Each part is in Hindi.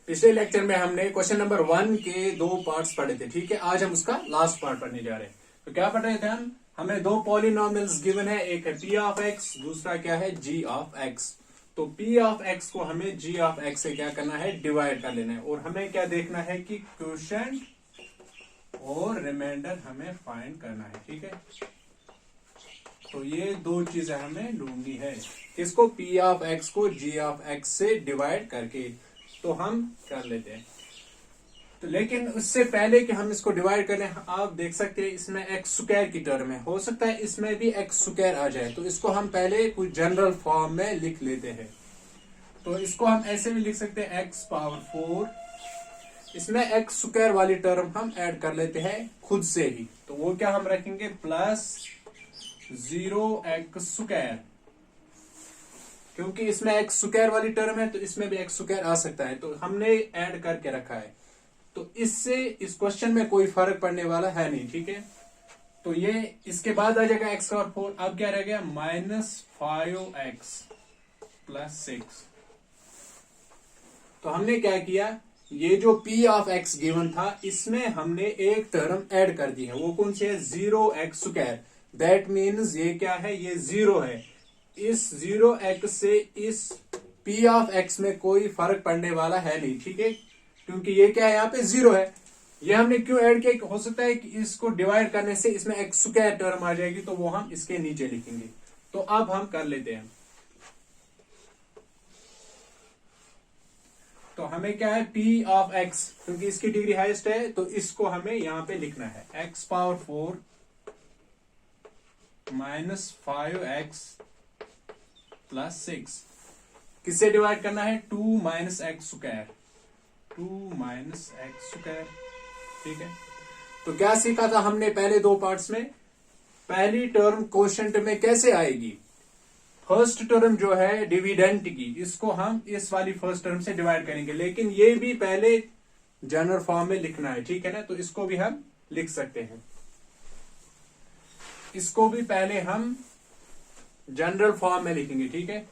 पिछले लेक्चर में हमने क्वेश्चन नंबर 1 के 2 पार्ट्स पढ़े थे। ठीक है, आज हम उसका लास्ट पार्ट पढ़ने जा रहे हैं। तो क्या पढ़ रहे थे हम? हमें दो पॉलिनोमियल्स गिवन है, एक है p ऑफ x, दूसरा क्या है g ऑफ x। तो p ऑफ x को हमें g ऑफ x से क्या करना है, डिवाइड कर लेना है। और हमें क्या देखना है कि क्वोशंट और रिमाइंडर हमें फाइंड करना है। ठीक है, तो ये दो चीजें हमें ढूंढनी है, किसको, p ऑफ x को g ऑफ x से डिवाइड करके। तो हम कर लेते हैं। तो लेकिन उससे पहले कि हम इसको डिवाइड करें, आप देख सकते हैं इसमें एक्स स्क्वायर की टर्म है, हो सकता है इसमें भी एक्स स्क्वायर आ जाए। तो इसको हम पहले कुछ जनरल फॉर्म में लिख लेते हैं। तो इसको हम ऐसे भी लिख सकते हैं एक्स पावर 4। इसमें एक्स स्क्वायर वाली टर्म हम ऐड कर लेते हैं खुद से ही। तो वो क्या हम रखेंगे, प्लस 0x स्क्वायर, क्योंकि इसमें एक्स स्क्वायर वाली टर्म है तो इसमें भी एक्स स्क्वायर आ सकता है, तो हमने ऐड करके रखा है। तो इससे इस क्वेश्चन में कोई फर्क पड़ने वाला है नहीं। ठीक है, तो ये इसके बाद आ जाएगा एक्स और 4। अब क्या रह गया, -5x प्लस 6। तो हमने क्या किया, ये जो p ऑफ x गिवन था इसमें हमने एक टर्म ऐड कर दी है। वो कौन सी है, 0x स्क्वायर। दैट मीन्स ये क्या है, ये 0 है। इस 0x से इस p ऑफ x में कोई फर्क पड़ने वाला है नहीं। ठीक है, क्योंकि ये क्या है, यहाँ पे 0 है। ये हमने क्यों ऐड किया, हो सकता है कि इसको डिवाइड करने से इसमें एक्स स्क्वायर टर्म आ जाएगी, तो वो हम इसके नीचे लिखेंगे। तो अब हम कर लेते हैं। तो हमें क्या है, p ऑफ x, क्योंकि इसकी डिग्री हाईएस्ट है तो इसको हमें यहां पे लिखना है x पावर 4 -5x प्लस 6। किससे डिवाइड करना है, 2 minus x square, 2 minus x square. ठीक है, तो क्या सीखा था हमने पहले दो पार्ट्स में, पहली टर्म कोशेंट में कैसे आएगी। फर्स्ट टर्म जो है डिविडेंट की, इसको हम इस वाली फर्स्ट टर्म से डिवाइड करेंगे, लेकिन ये भी पहले जनरल फॉर्म में लिखना है। ठीक है ना, तो इसको भी हम लिख सकते हैं। इसको भी पहले हम जनरल फॉर्म में लिखेंगे। ठीक है,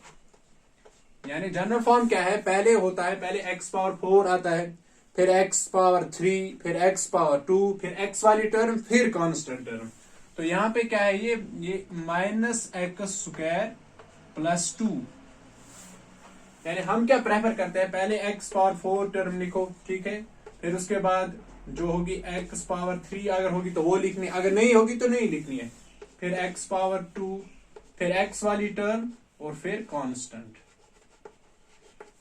यानी जनरल फॉर्म क्या है, पहले होता है, पहले x पावर 4 आता है, फिर x पावर 3, फिर x पावर 2, फिर x वाली टर्म, फिर कांस्टेंट टर्म। तो यहां पे क्या है, ये -x स्क्वायर प्लस 2। यानी हम क्या प्रेफर करते हैं, पहले x पावर 4 टर्म लिखो। ठीक है, फिर उसके बाद जो होगी x पावर 3 अगर होगी तो वो लिखनी, अगर नहीं होगी तो नहीं लिखनी है। फिर x पावर 2, फिर x वाली टर्म, और फिर कांस्टेंट।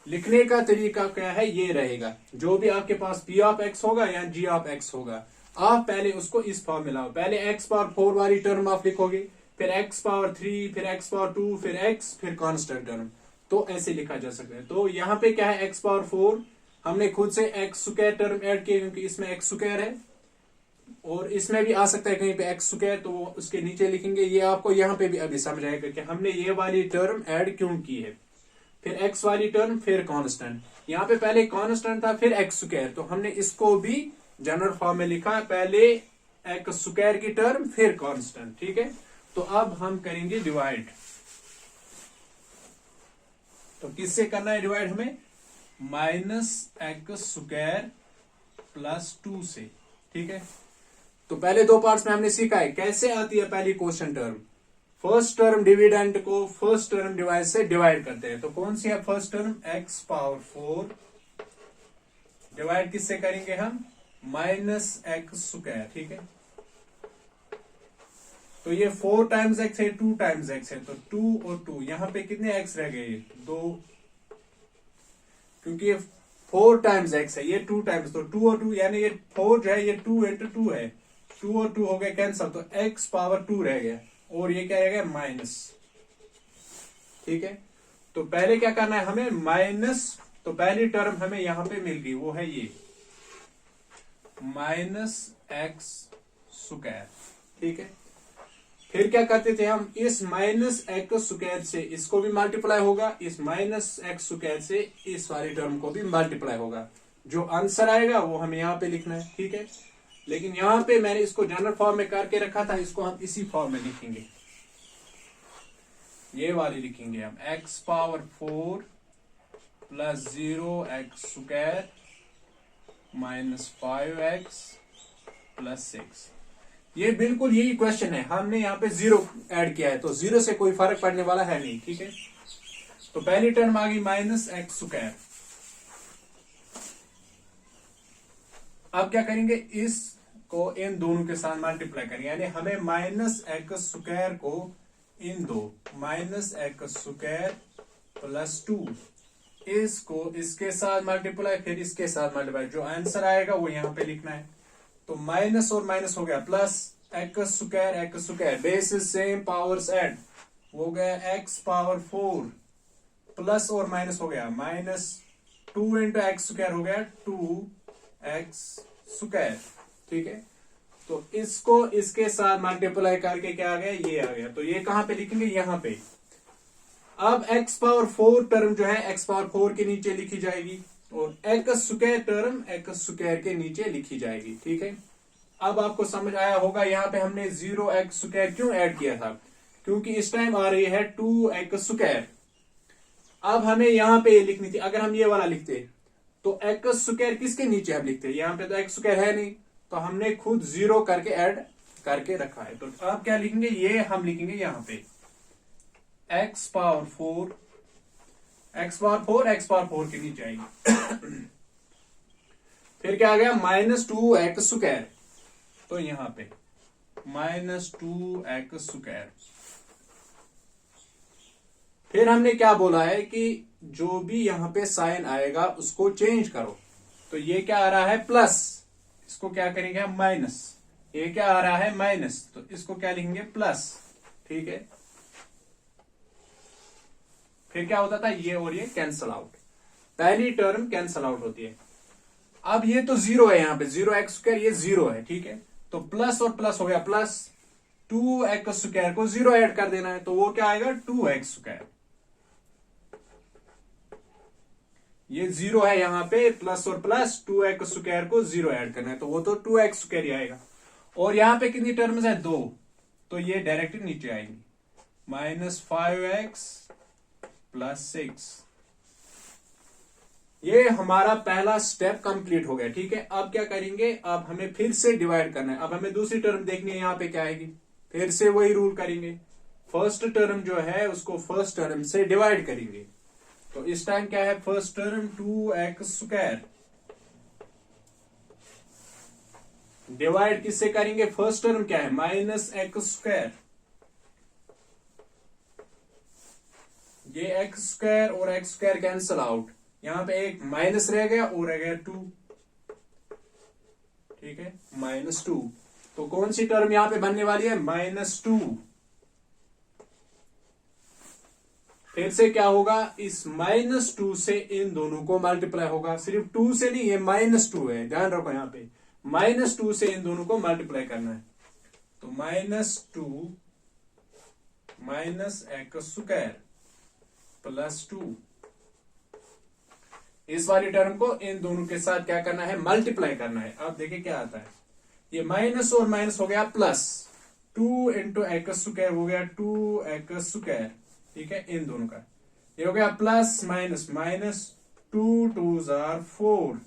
लिखने का तरीका क्या है, ये रहेगा। जो भी आपके पास p ऑफ x होगा या g ऑफ x होगा, आप पहले उसको इस फॉर्म में लाओ। पहले x पावर 4 वाली टर्म आप लिखोगे, फिर x पावर 3, फिर x पावर 2, फिर x, फिर कांस्टेंट टर्म। तो ऐसे लिखा जा सकता है। तो यहाँ पे क्या है, x पावर 4 हमने खुद से x स्क्वायर टर्म ऐड किया, क्योंकि इसमें x स्क्वायर है, और इसमें भी आ सकता है कहीं पे x स्क्वायर, तो वो उसके नीचे लिखेंगे। ये आपको यहाँ पे भी अभी समझ आएगा कि हमने ये वाली टर्म ऐड क्यों की है। फिर x वाली टर्म, फिर कांस्टेंट। यहाँ पे पहले कांस्टेंट था, फिर x स्क्वायर, तो हमने इसको भी जनरल फॉर्म में लिखा, पहले x स्क्वायर की टर्म, फिर कांस्टेंट। ठीक है, तो अब हम करेंगे डिवाइड। तो किससे करना है डिवाइड हमें, -x स्क्वायर प्लस 2 से। ठीक है, तो पहले दो पार्ट्स में हमने सीखा है कैसे आती है पहली quotient term. First term dividend को फर्स्ट टर्म डिवाइड से डिवाइड करते हैं। तो कौन सी है first term, x power 4 divide किससे करेंगे हम, -x स्क्वायर। ठीक है, तो ये 4 टाइम्स x है, 2 टाइम्स x है, तो 2 और 2, यहां पे कितने x रह गए, 2, क्योंकि ये 4 टाइम्स x है, ये 2 टाइम्स, तो 2 और 2, यानी ये 4 जो है ये 2 इंटू 2 है, 2 और 2 हो गए कैंसल, तो x पावर 2 रह गया, और ये क्या रह गया, माइनस। ठीक है, तो पहले क्या करना है हमें, माइनस। तो पहली टर्म हमें यहां पे मिल गई, वो है ये -x स्क्वायर। ठीक है, फिर क्या करते थे हम, इस -x स्क्वायर से इसको भी मल्टीप्लाई होगा, इस -x स्क्वायर से इस वाली टर्म को भी मल्टीप्लाई होगा। जो आंसर आएगा वो हमें यहाँ पे लिखना है। ठीक है, लेकिन यहाँ पे मैंने इसको जनरल फॉर्म में करके रखा था, इसको हम इसी फॉर्म में लिखेंगे, ये वाली लिखेंगे हम, x power 4 plus 0x² minus 5x plus 6। ये बिल्कुल यही क्वेश्चन है, हमने यहाँ पे 0 ऐड किया है, तो 0 से कोई फर्क पड़ने वाला है नहीं, ठीक है। तो पहली टर्म आ गई -x²। अब क्या करेंगे, इसको इन दोनों के साथ मल्टीप्लाई करेंगे, यानी हमें -x² को इन दो -x² प्लस 2 इसको इसके साथ मल्टीप्लाई, फिर इसके साथ मल्टीप्लाई, जो आंसर आएगा वो यहां पे लिखना है। तो माइनस और माइनस हो गया plus, x² basis same powers add हो गया x⁴, प्लस और माइनस हो गया -2 इंटू x² हो गया 2x², ठीक है। तो इसको इसके साथ मल्टीप्लाई करके क्या आ गया, ये आ गया। तो ये कहां पे लिखेंगे, यहां पे। अब x⁴ टर्म जो है x⁴ के नीचे लिखी जाएगी, और x² टर्म x² के नीचे लिखी जाएगी, ठीक है। अब आपको समझ आया होगा यहाँ पे हमने 0x² क्यों ऐड किया था, क्योंकि इस टाइम आ रही है 2x²। अब हमें यहाँ पे ये लिखनी थी, अगर हम ये वाला लिखते तो x² किसके नीचे हम लिखते, यहाँ पे तो x² है नहीं, तो हमने खुद 0 करके ऐड करके रखा है। तो अब क्या लिखेंगे, ये हम लिखेंगे यहाँ पे x⁴ के नीचे आएगी। फिर क्या आ गया, -2x², तो यहां पे -2x²। फिर हमने क्या बोला है कि जो भी यहां पे साइन आएगा उसको चेंज करो। तो ये क्या आ रहा है, प्लस, इसको क्या करेंगे हम, माइनस। ये क्या आ रहा है, माइनस, तो इसको क्या लिखेंगे, प्लस, ठीक है। फिर क्या होता था, ये और ये कैंसल आउट, पहली टर्म कैंसल आउट होती है। अब ये तो 0 है, यहाँ पे 0x², ये 0 है, ठीक है। तो प्लस और प्लस हो गया प्लस, 2x² को 0 ऐड कर देना है, तो वो क्या आएगा, 2x²। ये 0 है यहाँ पे, प्लस और प्लस 2x² को 0 ऐड करना है, तो वो तो 2x² ही आएगा। और यहाँ पे कितनी टर्म्स है, 2, तो ये डायरेक्ट नीचे आएंगी, -5x प्लस 6। ये हमारा पहला स्टेप कंप्लीट हो गया, ठीक है। अब क्या करेंगे, अब हमें फिर से डिवाइड करना है। अब हमें दूसरी टर्म देखनी है, यहाँ पे क्या आएगी, फिर से वही रूल करेंगे, फर्स्ट टर्म जो है उसको फर्स्ट टर्म से डिवाइड करेंगे। तो इस टाइम क्या है, फर्स्ट टर्म 2x², डिवाइड किससे करेंगे, फर्स्ट टर्म क्या है, -x², ये x² और x² कैंसल आउट, यहां पे एक माइनस रह गया और रह गया 2, ठीक है, -2। तो कौन सी टर्म यहां पे बनने वाली है, -2। फिर से क्या होगा, इस -2 से इन दोनों को मल्टीप्लाई होगा, सिर्फ 2 से नहीं, ये -2 है, ध्यान रखो यहाँ पे -2 से इन दोनों को मल्टीप्लाई करना है। तो -2 -x² प्लस 2, इस वाली टर्म को इन दोनों के साथ क्या करना है, मल्टीप्लाई करना है। अब देखिए क्या आता है, ये माइनस और माइनस हो गया प्लस, 2 इंटू x² हो गया 2x², ठीक है, इन दोनों का ये हो गया प्लस माइनस, -2 2s are 4।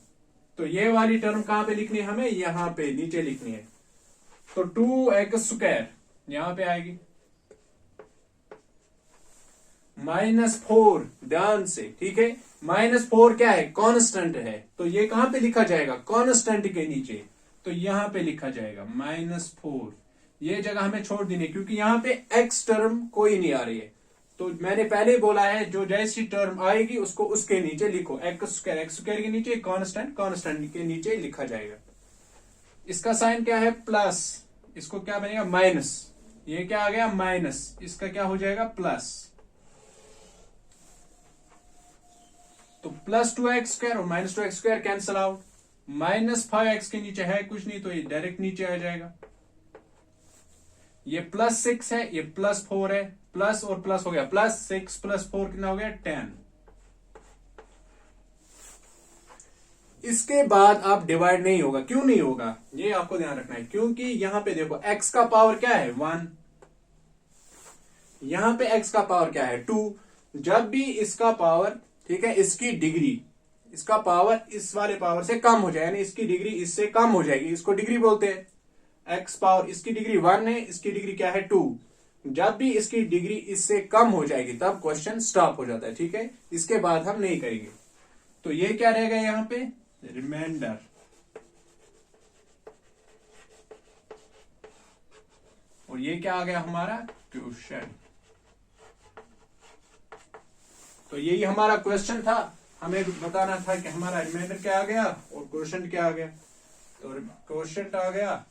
तो ये वाली टर्म कहां पे लिखनी है, हमें यहां पे नीचे लिखनी है। तो 2x² यहां पे आएगी, -4, ध्यान से, ठीक है। -4 क्या है, कांस्टेंट है, तो ये कहां पे लिखा जाएगा, कांस्टेंट के नीचे, तो यहां पे लिखा जाएगा -4। ये जगह हमें छोड़ देनी है, क्योंकि यहां पे x टर्म कोई नहीं आ रही है। तो मैंने पहले बोला है, जो जैसी टर्म आएगी उसको उसके नीचे लिखो, x² के नीचे कांस्टेंट के नीचे लिखा जाएगा। इसका साइन क्या है, प्लस, इसको क्या बनेगा, माइनस, ये क्या आ गया, माइनस, इसका क्या हो जाएगा, प्लस। तो +2x² और -2x² कैंसल आउट, -5x के नीचे है कुछ नहीं, तो ये डायरेक्ट नीचे आ जाएगा। ये +6 है, ये +4 है, प्लस और प्लस हो गया, +6 + 4 कितना हो गया, 10। इसके बाद आप डिवाइड नहीं होगा, क्यों नहीं होगा, ये आपको ध्यान रखना है, क्योंकि यहां पे देखो x का पावर क्या है, 1, यहां पे x का पावर क्या है, 2। जब भी इसका पावर ठीक है, इसकी डिग्री, इसका पावर इस वाले पावर से कम हो जाए, यानी इसकी डिग्री इससे कम हो जाएगी, इसको डिग्री बोलते हैं। एक्स पावर, इसकी डिग्री 1 है, इसकी डिग्री क्या है 2। जब भी इसकी डिग्री इससे कम हो जाएगी तब क्वेश्चन स्टॉप हो जाता है, ठीक है, इसके बाद हम नहीं करेंगे। तो ये क्या रहेगा यहां पे, रिमाइंडर। और ये क्या आ गया हमारा, क्वेश्चन। तो यही हमारा क्वेश्चन था, हमें बताना था कि हमारा रिमाइंडर क्या आ गया और क्वेश्चन क्या आ गया। तो क्वेश्चन आ गया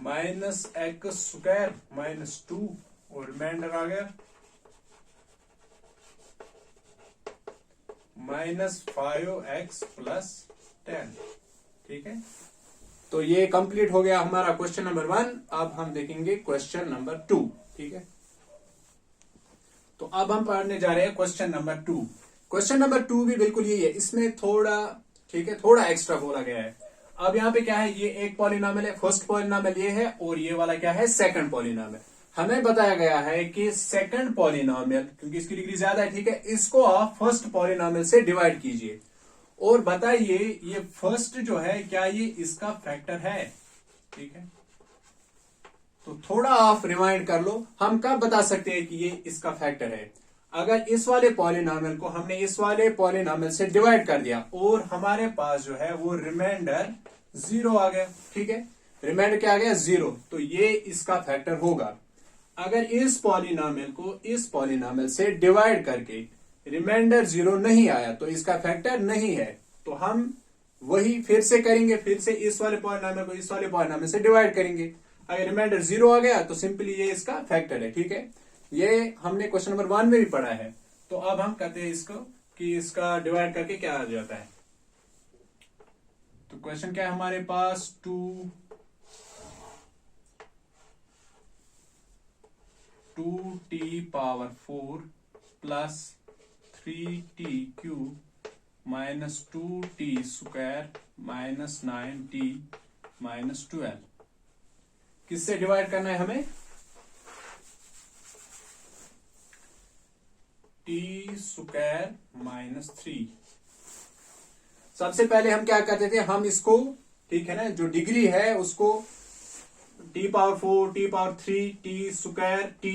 -x² -2 और रिमाइंडर आ गया -5x + 10, ठीक है। तो ये कंप्लीट हो गया हमारा क्वेश्चन नंबर 1। अब हम देखेंगे क्वेश्चन नंबर 2, ठीक है। तो अब हम पढ़ने जा रहे हैं क्वेश्चन नंबर 2। क्वेश्चन नंबर 2 भी बिल्कुल यही है, इसमें थोड़ा, ठीक है, थोड़ा एक्स्ट्रा बोला गया है। अब यहाँ पे क्या है, ये एक पॉलिनॉमियल है, फर्स्ट पॉलिनॉमियल ये है, और ये वाला क्या है, सेकंड पॉलिनॉमियल। हमें बताया गया है कि सेकंड पॉलिनॉमियल, क्योंकि इसकी डिग्री ज्यादा है, ठीक है, इसको आप फर्स्ट पॉलिनॉमियल से डिवाइड कीजिए और बताइए ये फर्स्ट जो है क्या ये इसका फैक्टर है, ठीक है। तो थोड़ा आप रिमाइंड कर लो, हम कब बता सकते हैं कि ये इसका फैक्टर है, अगर इस वाले पॉलिनॉमियल को हमने इस वाले पॉलिनॉमियल से डिवाइड कर दिया और हमारे पास जो है वो रिमाइंडर 0 आ गया, ठीक है, रिमाइंडर क्या आ गया 0, तो ये इसका फैक्टर होगा। अगर इस पॉलिनॉमियल को इस पॉलिनॉमियल से डिवाइड करके रिमाइंडर 0 नहीं आया तो इसका फैक्टर नहीं है। तो हम वही फिर से करेंगे, फिर से इस वाले पॉलिनॉमियल को इस वाले पॉलिनॉमियल से डिवाइड करेंगे। अगर रिमाइंडर 0 आ गया तो सिंपली ये इसका फैक्टर है, ठीक है। ये हमने क्वेश्चन नंबर 1 में भी पढ़ा है। तो अब हम कहते हैं इसको कि इसका डिवाइड करके क्या आ जाता है। तो क्वेश्चन क्या है हमारे पास, 2t⁴ plus 3t³ -2t² -9t−12 किससे डिवाइड करना है हमें, t² -3। सबसे पहले हम क्या करते थे, हम इसको, ठीक है ना, जो डिग्री है उसको t⁴, t⁴, t² t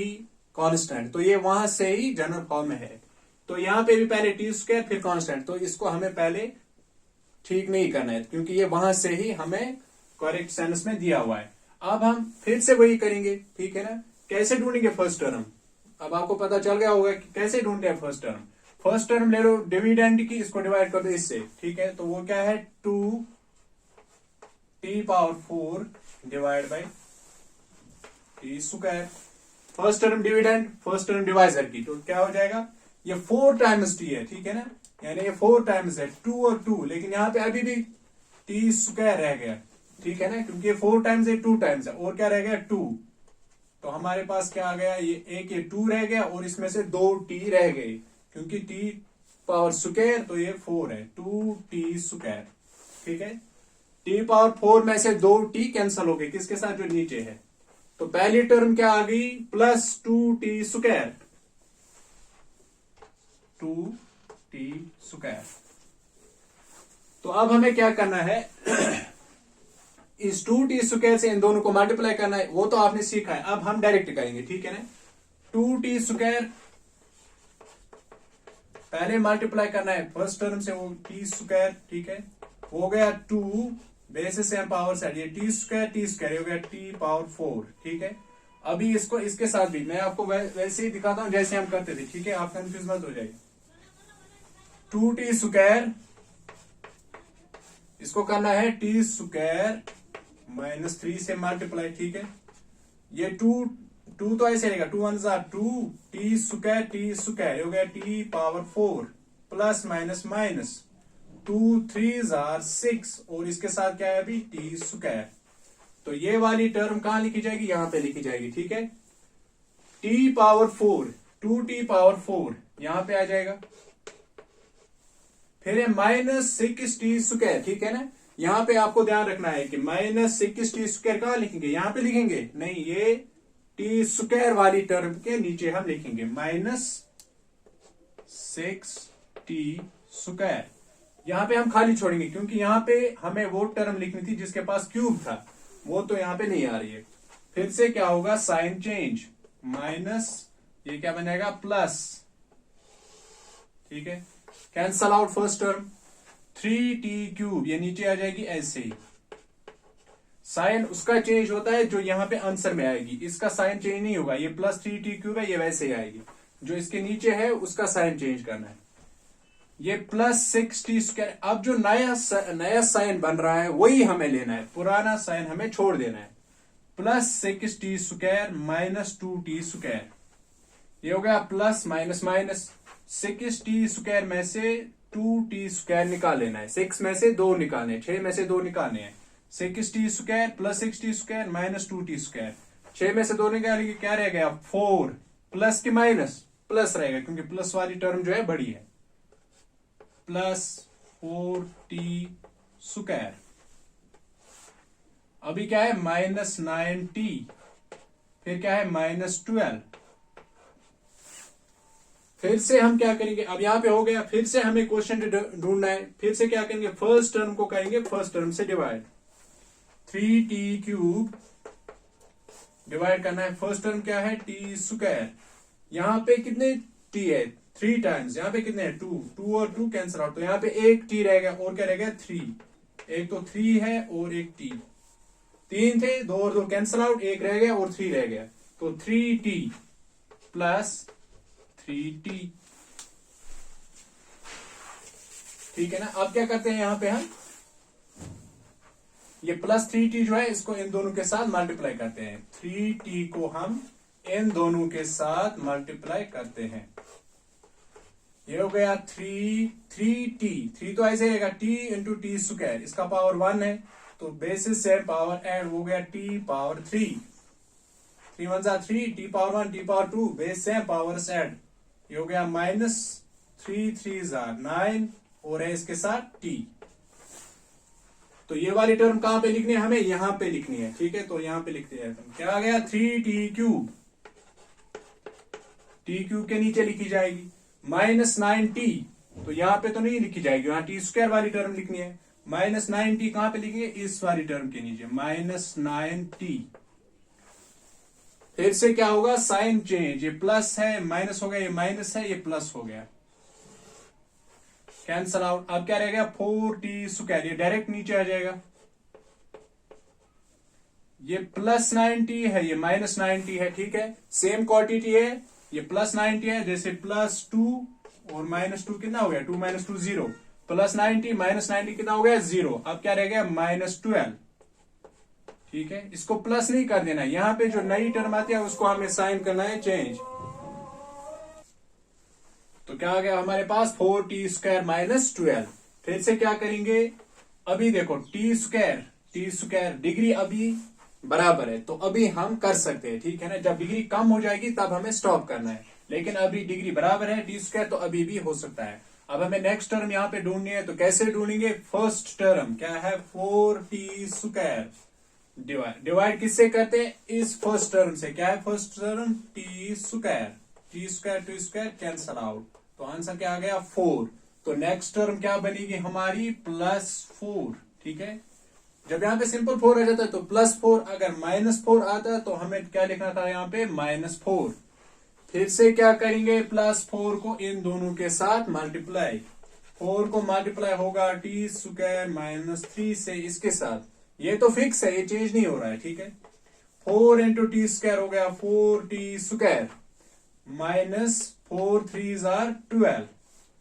constant, तो ये वहां से ही जनरल फॉर्म में है। तो यहां पे भी पहले t² फिर कांस्टेंट, तो इसको हमें पहले ठीक नहीं करना है क्योंकि ये वहां से ही हमें करेक्ट सेंस में दिया हुआ है। अब हम फिर से वही करेंगे, ठीक है ना। कैसे ढूंढेंगे फर्स्ट टर्म, अब आपको पता चल गया होगा कि कैसे ढूंढते हैं फर्स्ट टर्म। फर्स्ट टर्म ले लो डिविडेंड की, इसको डिवाइड कर दो इससे, ठीक है। तो वो क्या है 2t⁴ divide by t²। First term dividend, first term divisor की, तो क्या हो जाएगा, ये 4 टाइम्स t है, ठीक है ना, यानी ये 4 टाइम्स है, 2 और 2, लेकिन यहाँ पे अभी भी t² रह गया, ठीक है ना, क्योंकि ये 4 टाइम्स है, 2 टाइम्स है, और क्या रह गया 2। तो हमारे पास क्या आ गया, ये 2 रह गया और इसमें से 2t रह गए, क्योंकि t⁴ तो ये 4 है, 2t², ठीक है। t⁴ में से 2t कैंसल हो गए, किसके साथ, जो नीचे है। तो पहली टर्म क्या आ गई, प्लस 2t², 2t²। तो अब हमें क्या करना है इस 2t² से इन दोनों को मल्टीप्लाई करना है, वो तो आपने सीखा है, अब हम डायरेक्ट करेंगे, ठीक है ना। 2t² पहले मल्टीप्लाई करना है फर्स्ट टर्म से, वो t², ठीक है, हो गया 2 बेसिस से पावर साइड, ये t² हो गया t⁴, ठीक है। अभी इसको इसके साथ भी मैं आपको वैसे ही दिखाता हूं जैसे हम करते थे, ठीक है, आप कंफ्यूज मत हो जाएगी। 2t², इसको करना है t² -3 से मल्टीप्लाई, ठीक है। ये 2 तो ऐसे रहेगा, 2 1 2, t² हो गया t⁴ प्लस माइनस 2 3 6, और इसके साथ क्या है अभी t²। तो ये वाली टर्म कहां लिखी जाएगी, यहां पे लिखी जाएगी, ठीक है। t⁴, 2t⁴ यहां पे आ जाएगा, फिर है -6t², ठीक है ना। यहां पे आपको ध्यान रखना है कि -6t² कहां लिखेंगे, यहां पे लिखेंगे नहीं, ये टी स्क्वायर वाली टर्म के नीचे हम लिखेंगे -6t स्क्वायर। यहां पे हम खाली छोड़ेंगे क्योंकि यहां पे हमें वो टर्म लिखनी थी जिसके पास क्यूब था, वो तो यहां पे नहीं आ रही है। फिर से क्या होगा, साइन चेंज, माइनस, ये क्या बन जाएगा, प्लस, ठीक है। Cancel out first term, 3t³ ये नीचे आ जाएगी ऐसे ही। साइन उसका चेंज होता है जो यहां पे आंसर में आएगी, इसका साइन चेंज नहीं होगा। ये +3t³ है, ये वैसे ही आएगी। जो इसके नीचे है उसका साइन चेंज करना है। ये +6t स्क्वायर। अब जो नया साइन बन रहा है वही हमें लेना है, पुराना साइन हमें छोड़ देना है। +6t स्क्वायर -2t स्क्वायर, ये हो गया plus minus minus. 6t square में से 2t स्क्वायर निकाल लेना है, 6 में से 2 निकालने हैं, 6 में से 2 निकालने हैं। 6t square +6t square -2t square, 6 में से 2 निकालेंगे, क्या रह गया, 4। प्लस की माइनस, प्लस रहेगा क्योंकि प्लस वाली टर्म जो है बड़ी है। +4t स्क्वायर, अभी क्या है, -9t, फिर क्या है, -12। फिर से हम क्या करेंगे, अब यहां पे हो गया, फिर से हमें क्वेश्चन ढूंढना है। फिर से क्या करेंगे, फर्स्ट टर्म को करेंगे फर्स्ट टर्म से डिवाइड। 3t³ डिवाइड करना है। फर्स्ट टर्म क्या है, t स्क्वायर। यहां पे कितने t है, 3 टाइम्स। यहां पे कितने हैं, 2 और 2 कैंसिल आउट, तो यहां पे एक t रह गया, और क्या रह गया, 3। एक तो 3 है और एक t, 3 थे, 2 और 2 कैंसिल आउट, एक रह गया और 3 रह गया, तो 3t + 3t, ठीक है ना। अब क्या करते हैं, यहां पे हम ये +3t जो है इसको इन दोनों के साथ मल्टीप्लाई करते हैं। 3t को हम इन दोनों के साथ मल्टीप्लाई करते हैं। ये हो गया 3t, 3 तो ऐसे रहेगा, t × t स्क्वायर, इसका पावर 1 है, तो बेसिस से पावर ऐड हो गया t power 3। 3 1 3, t power 1, t power 2, base से पावर्स ऐड, ये हो गया -3 3 9, और है इसके साथ t। तो ये वाली टर्म कहां पे लिखनी है, हमें यहां पे लिखनी है, ठीक है। तो यहां पे लिखते हैं, क्या आ गया, 3t³, t³ के नीचे लिखी जाएगी। -9t, तो यहां पे तो नहीं लिखी जाएगी, यहां t स्क्वायर वाली टर्म लिखनी है। -9t कहां पे लिखेंगे, इस वाली टर्म के नीचे, -9t। फिर से क्या होगा, साइन चेंज, ये प्लस है, माइनस हो गया, ये माइनस है, ये प्लस हो गया, कैंसल आउट। अब क्या रह गया, 4t स्क्वायर, ये डायरेक्ट नीचे आ जाएगा। ये +9t है, ये -9t है, ठीक है, सेम क्वांटिटी है। ये +9t है, जैसे +2 और -2 कितना हो गया, 2 - 2 0, +9t -9t कितना हो गया, 0। अब क्या रह गया, -12, ठीक है। इसको प्लस नहीं कर देना, यहां पे जो नई टर्म आती है उसको हमें साइन करना है चेंज। तो क्या आ गया हमारे पास, 4t स्क्वायर -12। फिर से क्या करेंगे, अभी देखो t स्क्वायर डिग्री अभी बराबर है, तो अभी हम कर सकते हैं, ठीक है ना। जब डिग्री कम हो जाएगी तब हमें स्टॉप करना है, लेकिन अभी डिग्री बराबर है t स्क्वायर, तो अभी भी हो सकता है। अब हमें नेक्स्ट टर्म यहाँ पे ढूंढनी है, तो कैसे ढूंढेंगे, फर्स्ट टर्म क्या है, 4t स्क्वायर डिवाइड किससे करते हैं, इस फर्स्ट टर्म से। क्या है first term, t square, t square cancel out, तो आंसर क्या आ गया, 4। तो नेक्स्ट टर्म क्या बनेगी हमारी, +4, ठीक है। जब यहाँ पे सिंपल 4 आ जाता है तो +4, अगर -4 आता है तो हमें क्या लिखना था यहाँ पे, -4। फिर से क्या करेंगे, +4 को इन दोनों के साथ मल्टीप्लाई, 4 को मल्टीप्लाई होगा t स्क्वायर -3 से इसके साथ, ये तो फिक्स है, ये चेंज नहीं हो रहा है, ठीक है। 4 × t स्क्वायर हो गया 4t स्क्वायर -4 3 12,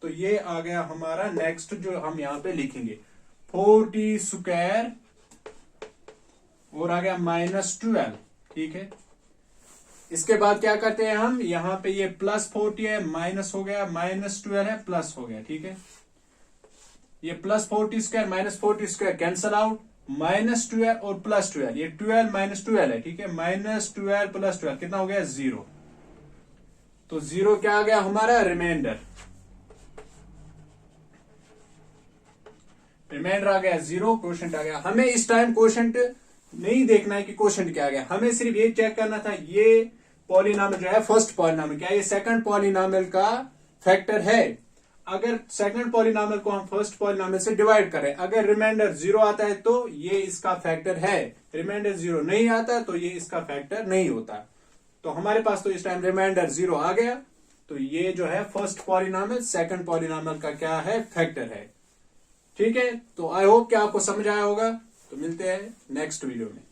तो ये आ गया हमारा नेक्स्ट जो हम यहाँ पे लिखेंगे, 4t स्क्वायर और आ गया -12, ठीक है। इसके बाद क्या करते हैं हम, यहाँ पे ये +4t है, माइनस हो गया, -12 है, प्लस हो गया, ठीक है। ये +4t square -4t square cancel out, -12 और +12, ये 12 - 12 है, ठीक है। -12 + 12 कितना हो गया, 0। तो 0 क्या आ गया हमारा, रिमाइंडर आ गया 0, क्वोशंट आ गया। हमें इस टाइम क्वोशंट नहीं देखना है कि क्वोशंट क्या आ गया, हमें सिर्फ ये चेक करना था, ये पॉलिनॉमियल जो है फर्स्ट पॉलिनॉमियल, क्या ये सेकंड पॉलिनॉमियल का फैक्टर है? अगर सेकंड पॉलिनॉमियल को हम फर्स्ट पॉलिनॉमियल से डिवाइड करें, अगर रिमाइंडर 0 आता है तो ये इसका फैक्टर है, रिमाइंडर 0 नहीं आता तो ये इसका फैक्टर नहीं होता। तो हमारे पास तो इस टाइम रिमाइंडर 0 आ गया, तो ये जो है फर्स्ट पॉलिनॉमियल सेकंड पॉलिनॉमियल का क्या है, फैक्टर है। ठीक है, तो आई होप कि आपको समझ आया होगा। तो मिलते हैं नेक्स्ट वीडियो में।